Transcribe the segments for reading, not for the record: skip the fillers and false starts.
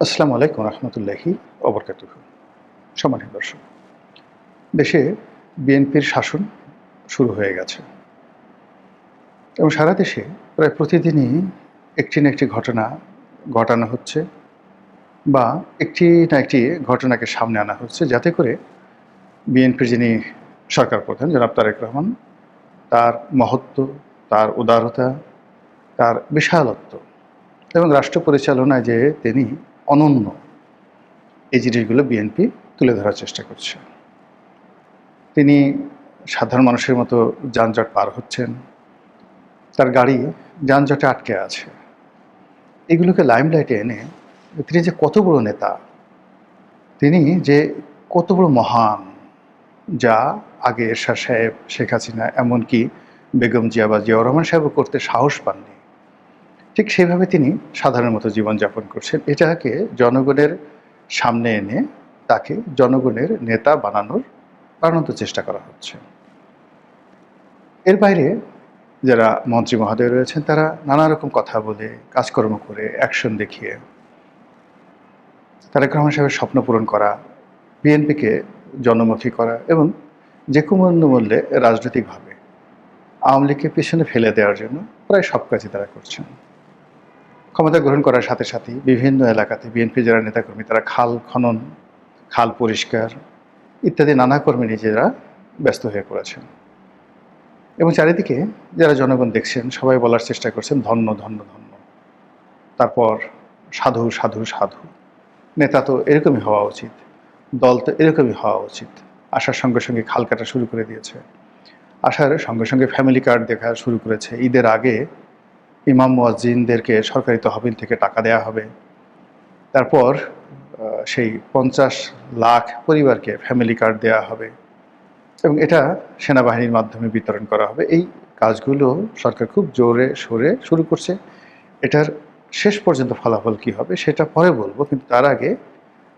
আসসালামু আলাইকুম রহমতুল্লাহি ওবরকাতুহু। সম্মানিত দর্শক, দেশে বিএনপির শাসন শুরু হয়ে গেছে এবং সারা দেশে প্রায় প্রতিদিনই একটি না একটি ঘটনা ঘটানো হচ্ছে বা একটি না একটি ঘটনাকে সামনে আনা হচ্ছে, যাতে করে বিএনপির যিনি সরকার প্রধান জনাব তারেক রহমান, তার মহত্ব, তার উদারতা, তার বিশালত্ব এবং রাষ্ট্র পরিচালনায় যে তিনি অনন্য, এই জিনিসগুলো বিএনপি তুলে ধরার চেষ্টা করছে। তিনি সাধারণ মানুষের মতো যানজট পার হচ্ছেন, তার গাড়ি যানজটে আটকে আছে। এগুলোকে লাইমলাইটে এনে তিনি যে কত বড় নেতা, তিনি যে কত বড় মহান, যা আগে এরশাদ সাহেব, শেখ হাসিনা, এমনকি বেগম জিয়া বা জিয়াউর রহমান সাহেবও করতে সাহস পাননি, ঠিক সেভাবে তিনি সাধারণের মতো জীবনযাপন করছেন। এটাকে জনগণের সামনে এনে তাকে জনগণের নেতা বানানোর চেষ্টা করা হচ্ছে। এর বাইরে যারা মন্ত্রী মহোদয় রয়েছেন, তারা নানা রকম কথা বলে, কাজকর্ম করে, অ্যাকশন দেখিয়ে তারেক রহমান সাহেবের স্বপ্ন পূরণ করা, বিএনপিকে জনমুখী করা এবং যে কোনো মূল্যে রাজনৈতিকভাবে আওয়ামী লীগকে পেছনে ফেলে দেওয়ার জন্য প্রায় সব কাজই তারা করছেন। ক্ষমতা গ্রহণ করার সাথে সাথেই বিভিন্ন এলাকাতে বিএনপি যারা নেতাকর্মী, তারা খাল খনন, খাল পরিষ্কার ইত্যাদি নানা কর্মে নিজেরা ব্যস্ত হয়ে পড়েছেন এবং চারিদিকে যারা জনগণ দেখছেন, সবাই বলার চেষ্টা করছেন ধন্য ধন্য ধন্য। তারপর সাধু সাধু সাধু, নেতা তো এরকমই হওয়া উচিত, দল তো এরকমই হওয়া উচিত। আসার সঙ্গে সঙ্গে খাল কাটা শুরু করে দিয়েছে, আসার সঙ্গে সঙ্গে ফ্যামিলি কার্ড দেখা শুরু করেছে। ঈদের আগে ইমাম মুয়াজ্জিনদেরকে সরকারি তহবিল থেকে টাকা দেওয়া হবে। তারপর সেই 50 লাখ পরিবারকে ফ্যামিলি কার্ড দেওয়া হবে এবং এটা সেনাবাহিনীর মাধ্যমে বিতরণ করা হবে। এই কাজগুলো সরকার খুব জোরে সোরে শুরু করছে। এটার শেষ পর্যন্ত ফলাফল কী হবে সেটা পরে বলবো, কিন্তু তার আগে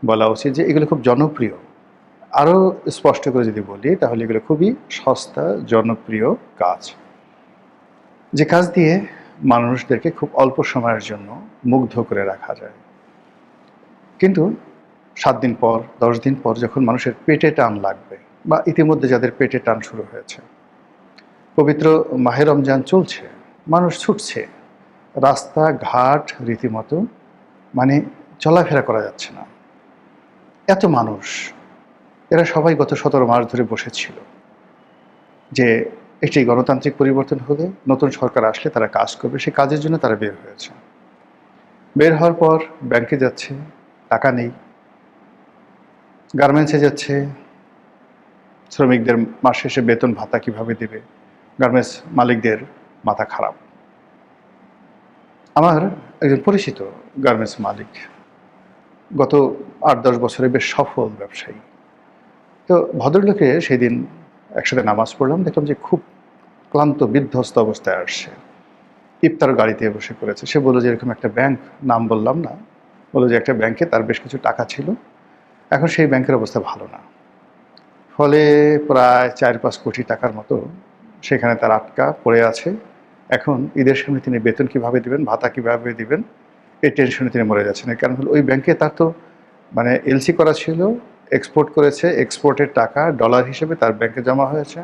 বলা উচিত যে এগুলো খুব জনপ্রিয়। আরও স্পষ্ট করে যদি বলি, তাহলে এগুলো খুবই সস্তা জনপ্রিয় কাজ, যে কাজ দিয়ে মানুষদেরকে খুব অল্প সময়ের জন্য মুগ্ধ করে রাখা যায়। কিন্তু 7 দিন পর, 10 দিন পর যখন মানুষের পেটে টান লাগবে, বা ইতিমধ্যে যাদের পেটে টান শুরু হয়েছে, পবিত্র মাহে রমজান চলছে, মানুষ ছুটছে, রাস্তাঘাট রীতিমতো মানে চলাফেরা করা যাচ্ছে না, এত মানুষ। এরা সবাই গত 17 মাস ধরে বসেছিল যে একটি গণতান্ত্রিক পরিবর্তন হলে, নতুন সরকার আসলে তারা কাজ করবে, সেই কাজের জন্য তারা বের হয়েছে। বের হওয়ার পর ব্যাংকে যাচ্ছে, টাকা নেই, গার্মেন্টসে যাচ্ছে, শ্রমিকদের মাস শেষে বেতন ভাতা কিভাবে দেবে, গার্মেন্টস মালিকদের মাথা খারাপ। আমার একজন পরিচিত গার্মেন্টস মালিক, গত 8-10 বছরে বেশ সফল ব্যবসায়ী। তো ভদ্রলোকে সেদিন একসাথে নামাজ পড়লাম, দেখলাম যে খুব ক্লান্ত বিধ্বস্ত অবস্থায় আসছে, ইফতার গাড়িতে বসে পড়েছে। সে বলল যে এরকম একটা ব্যাংক, নাম বললাম না, বললো যে একটা ব্যাংকে তার বেশ কিছু টাকা ছিল, এখন সেই ব্যাংকের অবস্থা ভালো না, ফলে প্রায় 4-5 কোটি টাকার মতো সেখানে তার আটকা পড়ে আছে। এখন ঈদের সামনে তিনি বেতন কিভাবে দিবেন, ভাতা কিভাবে দিবেন, এই টেনশনে তিনি মরে যাচ্ছেন। কারণ হলো ওই ব্যাংকে তার তো মানে এলসি করা ছিল, এক্সপোর্ট করেছে, এক্সপোর্টের টাকা ডলার হিসেবে তার ব্যাংকে জমা হয়েছে,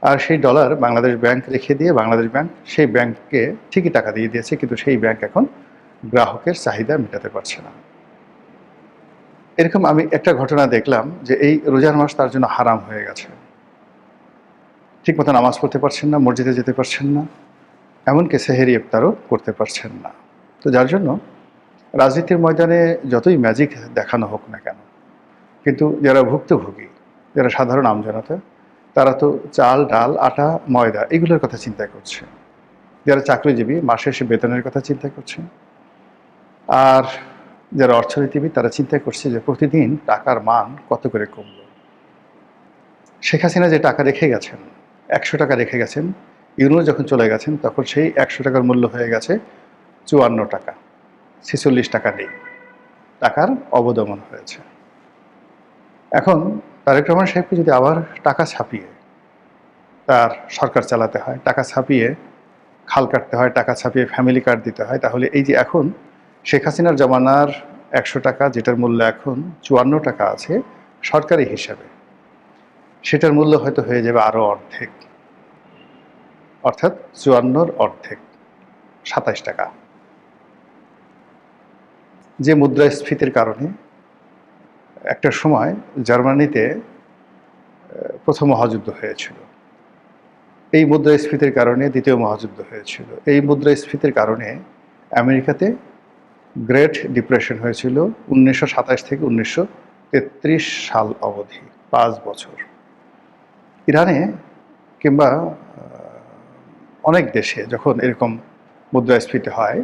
আর সেই ডলার বাংলাদেশ ব্যাংক রেখে দিয়ে বাংলাদেশ ব্যাংক সেই ব্যাংককে ঠিকই টাকা দিয়ে দিয়েছে, কিন্তু সেই ব্যাংক এখন গ্রাহকের চাহিদা মেটাতে পারছে না। এরকম আমি একটা ঘটনা দেখলাম যে এই রোজার মাস তার জন্য হারাম হয়ে গেছে, ঠিকমতো নামাজ পড়তে পারছেন না, মসজিদে যেতে পারছেন না, এমনকি সেহেরি ইফতারও করতে পারছেন না। তো যার জন্য রাজনীতির ময়দানে যতই ম্যাজিক দেখানো হোক না কেন, কিন্তু যারা ভুক্তভোগী, যারা সাধারণ আমজনতা, তারা তো চাল, ডাল, আটা, ময়দা এগুলোর কথা চিন্তা করছে। যারা চাকরিজীবী মাসে শেষে বেতনের কথা চিন্তা করছে, আর যারা অর্থনীতিবিদ তারা চিন্তা করছে যে প্রতিদিন টাকার মান কত করে কমল। শেখ হাসিনা যে টাকা রেখে গেছেন, 100 টাকা রেখে গেছেন, ইউনূস যখন চলে গেছেন তখন সেই 100 টাকার মূল্য হয়ে গেছে 54 টাকা, 46 টাকা নেই, টাকার অবদমন হয়েছে। এখন তারেক রহমান সাহেবকে যদি আবার টাকা ছাপিয়ে তার সরকার চালাতে হয়, টাকা ছাপিয়ে খাল কাটতে হয়, টাকা ছাপিয়ে ফ্যামিলি কার্ড দিতে হয়, তাহলে এই যে এখন শেখ হাসিনার জমানার 100 টাকা, যেটার মূল্য এখন 54 টাকা আছে সরকারি হিসাবে, সেটার মূল্য হয়তো হয়ে যাবে আরও অর্ধেক, অর্থাৎ 54-র অর্ধেক, 27 টাকা। যে মুদ্রাস্ফীতির কারণে একটা সময় জার্মানিতে প্রথম মহাযুদ্ধ হয়েছিল, এই মুদ্রাস্ফীতির কারণে দ্বিতীয় মহাযুদ্ধ হয়েছিল, এই মুদ্রাস্ফীতির কারণে আমেরিকাতে গ্রেট ডিপ্রেশন হয়েছিল 1927 থেকে 1933 সাল অবধি, 5 বছর। ইরানে কিংবা অনেক দেশে যখন এরকম মুদ্রাস্ফীতি হয়,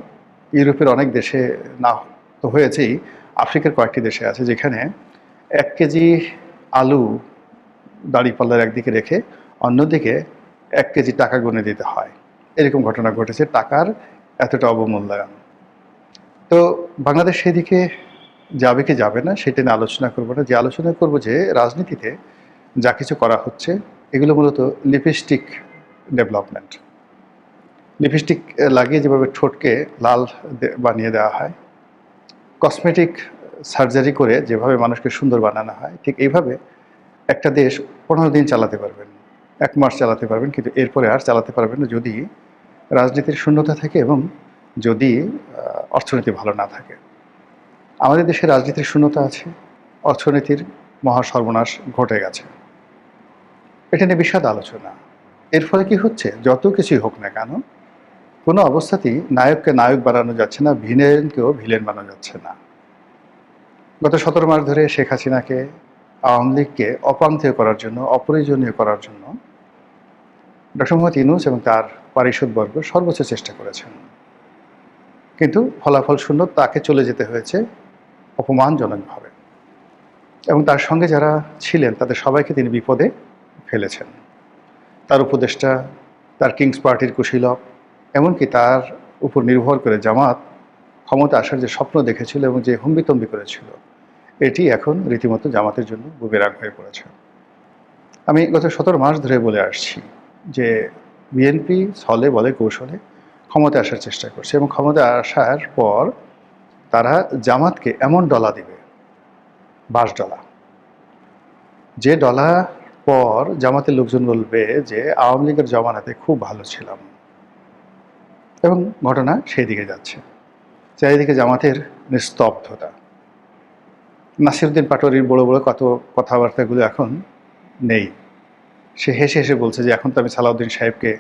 ইউরোপের অনেক দেশে না তো হয়েছেই, আফ্রিকার কয়েকটি দেশে আছে যেখানে 1 কেজি আলু দাঁড়িপাল্লার একদিকে রেখে অন্যদিকে 1 কেজি টাকা গুনে দিতে হয়। এরকম ঘটনা ঘটেছে, টাকার এতটা অবমূল্যায়ন। তো বাংলাদেশ সেদিকে যাবে কি যাবে না সেটা নিয়ে আলোচনা করবো না, যে আলোচনা করবো যে রাজনীতিতে যা কিছু করা হচ্ছে এগুলো মূলত লিপস্টিক ডেভেলপমেন্ট। লিপস্টিক লাগিয়ে যেভাবে ঠোঁটকে লাল বানিয়ে দেওয়া হয়, কসমেটিক সার্জারি করে যেভাবে মানুষকে সুন্দর বানানো হয়, ঠিক এইভাবে একটা দেশ 15 দিন চালাতে পারবেন, 1 মাস চালাতে পারবেন, কিন্তু এরপরে আর চালাতে পারবেন না যদি রাজনীতির শূন্যতা থাকে এবং যদি অর্থনীতি ভালো না থাকে। আমাদের দেশে রাজনীতির শূন্যতা আছে, অর্থনীতির মহা সর্বনাশ ঘটে গেছে, এটা নিয়ে বিশদ আলোচনা। এর ফলে কি হচ্ছে, যত কিছুই হোক না কেন, কোনো অবস্থাতেই নায়ককে নায়ক বানানো যাচ্ছে না, ভিলেনকেও ভিলেন বানানো যাচ্ছে না। গত 17 মাস ধরে শেখ হাসিনাকে, আওয়ামী লীগকে অপান্তেয় করার জন্য, অপ্রয়োজনীয় করার জন্য ডক্টর মোহাম্মদ ইউনূস এবং তার পারিষদবর্গ সর্বোচ্চ চেষ্টা করেছেন, কিন্তু ফলাফল শূন্য, তাকে চলে যেতে হয়েছে অপমানজনকভাবে, এবং তার সঙ্গে যারা ছিলেন তাদের সবাইকে তিনি বিপদে ফেলেছেন। তার উপদেষ্টা, তার কিংস পার্টির কুশীলব, এমনকি তার উপর নির্ভর করে জামাত ক্ষমতা আসার যে স্বপ্ন দেখেছিল এবং যে হম্বিতম্বি করেছিল, এটি এখন রীতিমতো জামাতের জন্য বুমেরাং হয়ে পড়েছে। আমি গত 17 মাস ধরে বলে আসছি যে বিএনপি ছলে বলে কৌশলে ক্ষমতায় আসার চেষ্টা করছে, এবং ক্ষমতায় আসার পর তারা জামাতকে এমন ডলা দিবে, বাস ডলা, যে ডলা পর জামাতের লোকজন বলবে যে আওয়ামী লীগের জমানাতে খুব ভালো ছিলাম, এবং ঘটনা সেই দিকে যাচ্ছে। চারিদিকে জামাতের নিস্তব্ধতা। নাসিরউদ্দিন পাটোয়ারির বড় বড় কত কথাবার্তাগুলো এখন নেই। সে হেসে হেসে বলছে যে এখন তো আমি সালাউদ্দিন সাহেবকে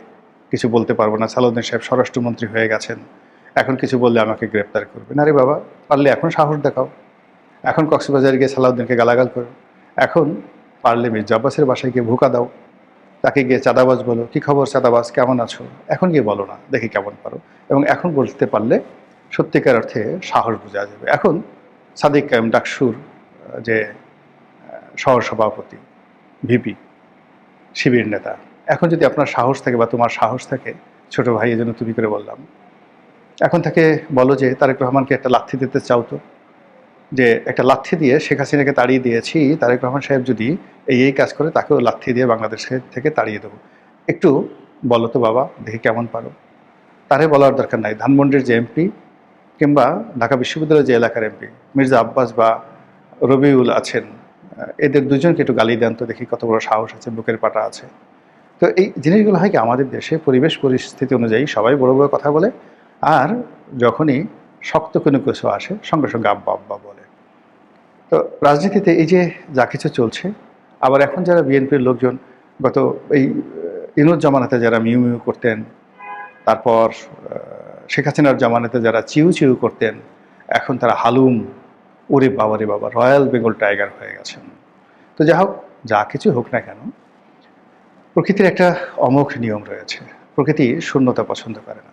কিছু বলতে পারবো না, সালাউদ্দিন সাহেব স্বরাষ্ট্রমন্ত্রী হয়ে গেছেন, এখন কিছু বললে আমাকে গ্রেপ্তার করবেন। আরে বাবা, পারলে এখন সাহস দেখাও, এখন কক্সবাজারে গিয়ে সালাউদ্দিনকে গালাগাল করো, এখন পারলে মির্জা আব্বাসের বাসায় গিয়ে ভুকা দাও, তাকে গিয়ে চাঁদাবাজ বলো, কী খবর চাঁদাবাজ, কেমন আছো, এখন গিয়ে বলো না, দেখি কেমন পারো। এবং এখন বলতে পারলে সত্যিকার অর্থে সাহস বোঝা যাবে। এখন সাদিক কায়েম ডাকসুর যে সহসভাপতি, ভিপি, শিবির নেতা, এখন যদি আপনার সাহস থাকে বা তোমার সাহস থাকে, ছোট ভাই এই জন্য তুমি করে বললাম, এখন থেকে বলো যে তারেক রহমানকে একটা লাথি দিতে চাও তো, যে একটা লাথি দিয়ে শেখ হাসিনাকে তাড়িয়ে দিয়েছি, তারেক রহমান সাহেব যদি এই কাজ করে তাকেও লাথি দিয়ে বাংলাদেশের থেকে তাড়িয়ে দেবো, একটু বলো তো বাবা, দেখি কেমন পারো। তারে বলার দরকার নাই, ধানমন্ডির যে এমপি কিংবা ঢাকা বিশ্ববিদ্যালয়ের যে এলাকার এমপি মির্জা আব্বাস বা রবিউল আছেন, এদের দুজনকে একটু গালি দেন তো দেখি কত বড় সাহস আছে, বুকের পাটা আছে। তো এই জিনিসগুলো হয় কি, আমাদের দেশে পরিবেশ পরিস্থিতি অনুযায়ী সবাই বড় বড় কথা বলে, আর যখনই শক্ত কোনো কিছু আসে সঙ্গে সঙ্গে আব্বা আব্বা বলে। তো রাজনীতিতে এই যে যা কিছু চলছে, আবার এখন যারা বিএনপির লোকজন গত এই ইনুস জামানাতে যারা মিউ মিউ করতেন, তারপর শেখ হাসিনার জামানাতে যারা চিউ চিউ করতেন, এখন তারা হালুম, ওরে বাবা রে বাবা, রয়্যাল বেঙ্গল টাইগার হয়ে গেছেন। তো যা হোক, যা কিছু হোক না কেন, প্রকৃতির একটা অমোঘ নিয়ম রয়েছে, প্রকৃতি শূন্যতা পছন্দ করে না।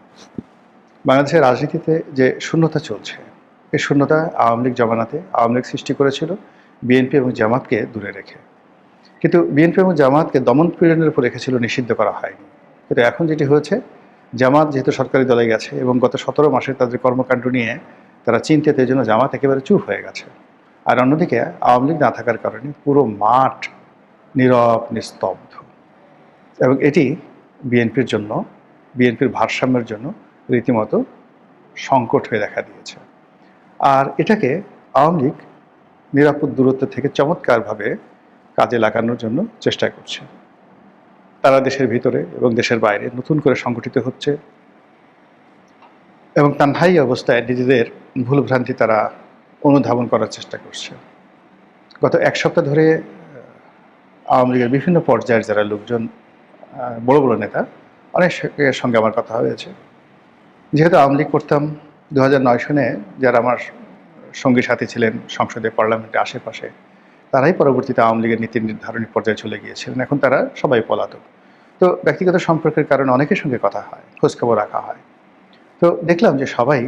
বাংলাদেশের রাজনীতিতে যে শূন্যতা চলছে, এই শূন্যতা আওয়ামী লীগ জমানাতে আওয়ামী লীগ সৃষ্টি করেছিল বিএনপি এবং জামাতকে দূরে রেখে, কিন্তু বিএনপি এবং জামাতকে দমন পীড়নের উপর রেখেছিল, নিষিদ্ধ করা হয়নি। কিন্তু এখন যেটি হয়েছে, জামাত যেহেতু সরকারি দলে গেছে এবং গত 17 মাসে তাদের কর্মকাণ্ড নিয়ে তারা চিন্তিত, এই জন্য জামাত একেবারে চুপ হয়ে গেছে। আর অন্যদিকে আওয়ামী লীগ না থাকার কারণে পুরো মাঠ নীরব নিস্তব্ধ, এবং এটি বিএনপির জন্য, বিএনপির ভারসাম্যের জন্য রীতিমতো সংকট হয়ে দেখা দিয়েছে। আর এটাকে আওয়ামী লীগ নিরাপদ দূরত্ব থেকে চমৎকারভাবে কাজে লাগানোর জন্য চেষ্টা করছে। তারা দেশের ভিতরে এবং দেশের বাইরে নতুন করে সংগঠিত হচ্ছে এবং তানহাই অবস্থায় নিজেদের ভুলভ্রান্তি তারা অনুধাবন করার চেষ্টা করছে। গত এক সপ্তাহ ধরে আওয়ামী লীগের বিভিন্ন পর্যায়ের যারা লোকজন, বড় বড় নেতা, অনেকের সঙ্গে আমার কথা হয়েছে। যেহেতু আওয়ামী লীগ করতাম 2009 সনে, যারা আমার সঙ্গী সাথী ছিলেন সংসদে, পার্লামেন্টে আশেপাশে, তারাই পরবর্তীতে আওয়ামী লীগের নীতি নির্ধারণী পর্যায়ে চলে গিয়েছিলেন। এখন তারা সবাই পলাতক। তো ব্যক্তিগত সম্পর্কের কারণে অনেকের সঙ্গে কথা হয়, খোঁজখবর রাখা হয়। তো দেখলাম যে সবাই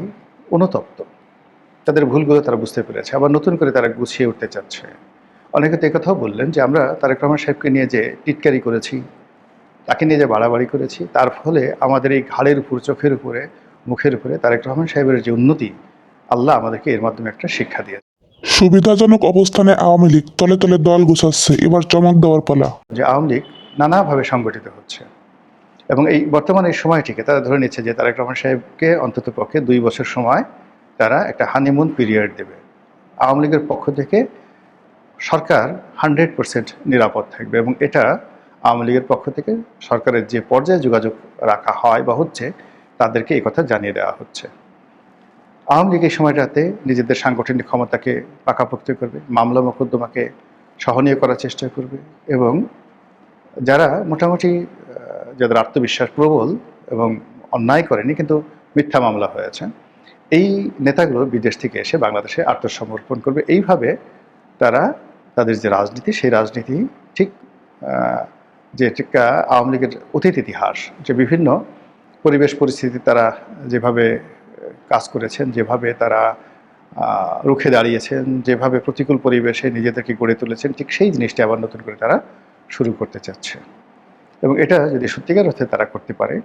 অনুতপ্ত, তাদের ভুলগুলো তারা বুঝতে পেরেছে, আবার নতুন করে তারা গুছিয়ে উঠতে চাচ্ছে। অনেকে তো একথাও বললেন যে আমরা তারেক রহমান সাহেবকে নিয়ে যে টিটকারি করেছি, তাকে নিয়ে যে বাড়াবাড়ি করেছি, তার ফলে আমাদের এই ঘাড়ের উপর, চোখের উপরে, মুখের উপরে তারেক রহমান সাহেবের যে উন্নতি, আল্লাহ আমাদেরকে এর মাধ্যমে একটা শিক্ষা দিয়েছে। সুবিধাজনক অবস্থানে আওয়ামী লীগ তলে তলে দল গুছাচ্ছে, এবার চমক দেওয়ার পালা। যে আওয়ামী লীগ নানাভাবে সংগঠিত হচ্ছে এবং এই বর্তমানে এই সময়টিকে তারা ধরে নিচ্ছে যে তারেক রহমান সাহেবকে অন্তত পক্ষে 2 বছর সময় তারা একটা হানিমুন পিরিয়ড দেবে। আওয়ামী লীগের পক্ষ থেকে সরকার 100% নিরাপদ থাকবে এবং এটা আওয়ামী লীগের পক্ষ থেকে সরকারের যে পর্যায়ে যোগাযোগ রাখা হয় বা হচ্ছে, তাদেরকে এই কথা জানিয়ে দেওয়া হচ্ছে। আওয়ামী লীগ এই সময়টাতে নিজেদের সাংগঠনিক ক্ষমতাকে পাকাপোক্ত করবে, মামলা মোকদ্দমাকে সহনীয় করার চেষ্টা করবে এবং যারা মোটামুটি যাদের আত্মবিশ্বাস প্রবল এবং অন্যায় করেনি কিন্তু মিথ্যা মামলা হয়েছে, এই নেতাগুলো বিদেশ থেকে এসে বাংলাদেশে আত্মসমর্পণ করবে। এইভাবে তারা তাদের যে রাজনীতি, সেই রাজনীতি ঠিক যে আওয়ামী লীগের অতীত ইতিহাস, যে বিভিন্ন পরিবেশ পরিস্থিতি তারা যেভাবে কাজ করেছেন, যেভাবে তারা রুখে দাঁড়িয়েছেন, যেভাবে প্রতিকূল পরিবেশে নিজেদেরকে গড়ে তুলেছেন, ঠিক সেই জিনিসটি আবার নতুন করে তারা শুরু করতে চাচ্ছে। এবং এটা যদি সত্যিকার অর্থে তারা করতে পারে,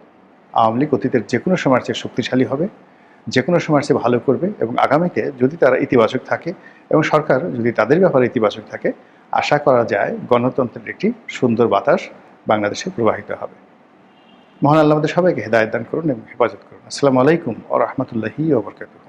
আওয়ামী লীগ অতীতের যে কোনো সময়ের চেয়ে শক্তিশালী হবে, যে কোনো সময়ের চেয়ে ভালো করবে এবং আগামীতে যদি তারা ইতিবাচক থাকে এবং সরকার যদি তাদের ব্যাপারে ইতিবাচক থাকে, আশা করা যায় গণতন্ত্রের একটি সুন্দর বাতাস বাংলাদেশে প্রবাহিত হবে। মহান আল্লাহ আমাদের সবাইকে হেদায়েত দান করুন এবং হেফাজত করুন। আসসালামু আলাইকুম ওয়া রাহমাতুল্লাহি ওয়া বারাকাতুহু।